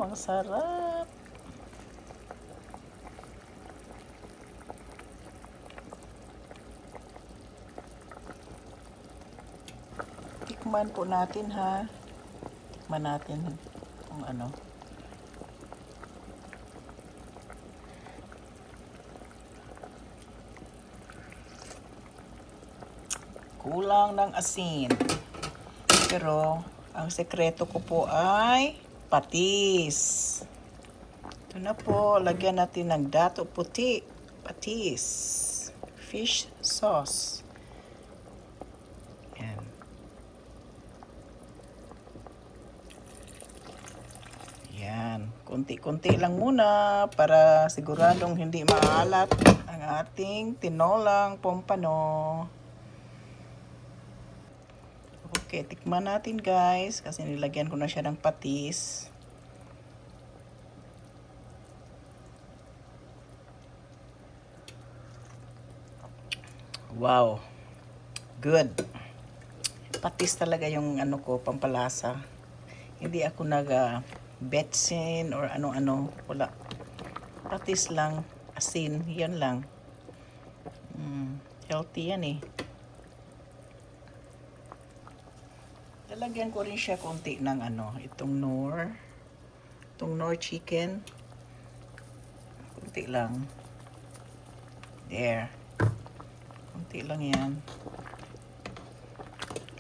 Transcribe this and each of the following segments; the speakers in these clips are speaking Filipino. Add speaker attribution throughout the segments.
Speaker 1: ang sarap. Tikman po natin ha. Tikman natin kung ano. Kulang ng asin. Pero ang sekreto ko po ay patis. Ito na po, lagyan natin ng dato puti. Patis. Fish sauce. Yan. Yan. Kunti-kunti lang muna para siguradong hindi maalat ang ating tinolang pompano. Okay, tikman natin guys kasi nilagyan ko na siya ng patis. Wow. Good. Patis talaga yung ano ko, pampalasa. Hindi ako betsin or ano-ano. Wala. Patis lang, asin, yan lang. Healthy yan eh. Lalagyan ko rin siya konti ng itong Knorr chicken. Konti lang. There. Konti lang yan.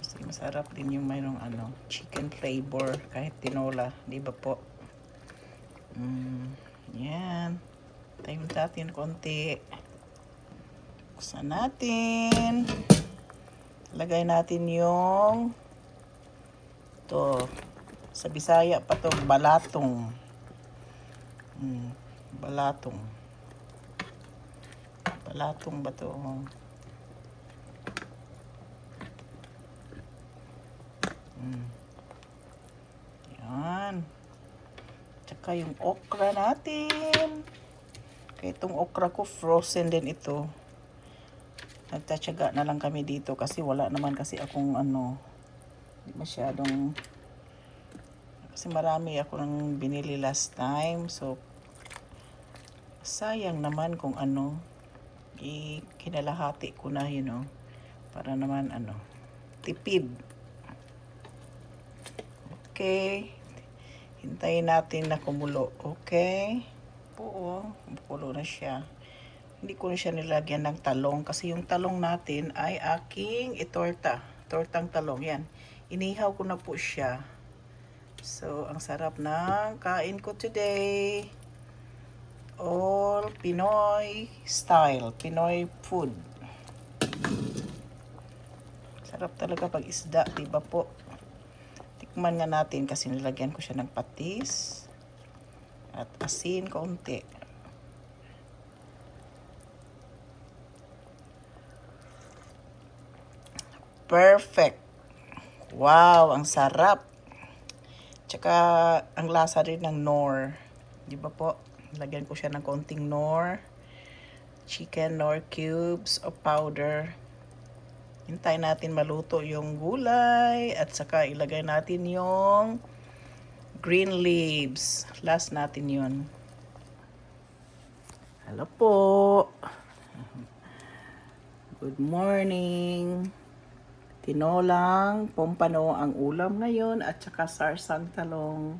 Speaker 1: Kasi masarap din yung mayroong chicken flavor kahit tinola, di ba po? Yan. Tayo natin konti. Buksan natin. Lagay natin yung sa Bisaya pa to, balatong. Balatong. Balatong ba to? Yan. Tsaka yung okra natin. Kaya itong okra ko, frozen din ito. Nagtatsaga na lang kami dito kasi wala naman kasi akong hindi masyadong, kasi marami ako nang binili last time, so sayang naman kung kinalahati ko na para naman tipid. Okay, hintayin natin na kumulo. Okay, oo, kumulo na siya. Hindi ko na siya nilagyan ng talong kasi yung talong natin ay aking tortang talong yan. Inihaw ko na po siya. So, ang sarap ng kain ko today. All Pinoy style. Pinoy food. Sarap talaga pag isda, diba po? Tikman nga natin kasi nilagyan ko siya ng patis. At asin kaunti. Perfect. Wow, ang sarap. Tsaka, ang lasa rin ng Knorr. Di ba po? Lagyan ko siya ng konting Knorr. Chicken Knorr cubes o powder. Hintayin natin maluto yung gulay. At saka ilagay natin yung green leaves. Last natin yun. Hello po. Good morning. Tinolang pompano ang ulam ngayon at saka sarsang talong.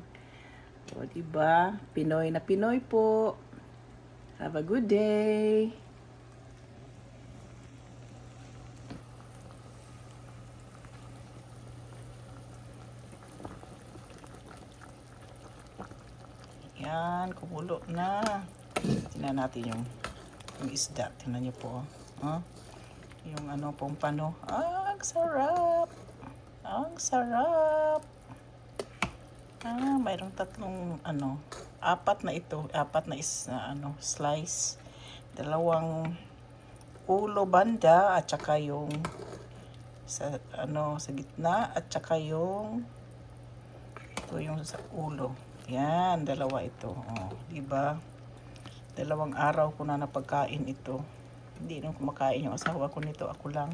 Speaker 1: O diba? Pinoy na Pinoy po. Have a good day. Yan, kumulo na. Tingnan natin yung isda. Tingnan niyo po. Yung pompano. Ang sarap. Ang sarap. Mayroong tatlong apat na slice. Dalawang ulo banda at saka yung sa gitna at saka yung sa ulo. Yan, dalawa ito. Di ba? Dalawang araw ko na napagkain ito. Hindi nung kumakain yung asawa ko nito, ako lang.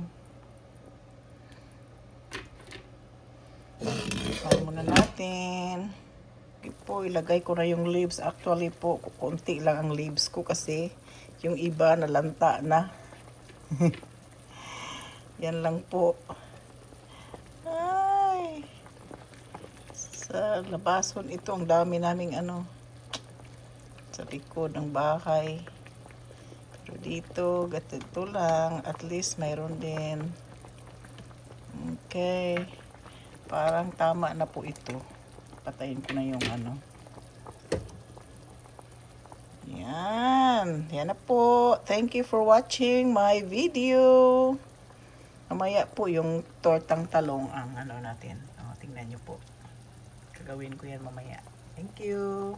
Speaker 1: Kain muna natin. Okay po, ilagay ko na yung leaves. Actually po, konti lang ang leaves ko kasi yung iba nalanta na. Yan lang po. Ay, sa labason ito, ang dami naming ano, sa likod ng bahay. Pero dito, ganito lang. At least mayroon din. Okay. Parang tama na po ito. Patayin ko na yung ano. Yan. Yan na po. Thank you for watching my video. Mamaya po yung tortang talong ang ano natin. O, tingnan nyo po. Gagawin ko yan mamaya. Thank you.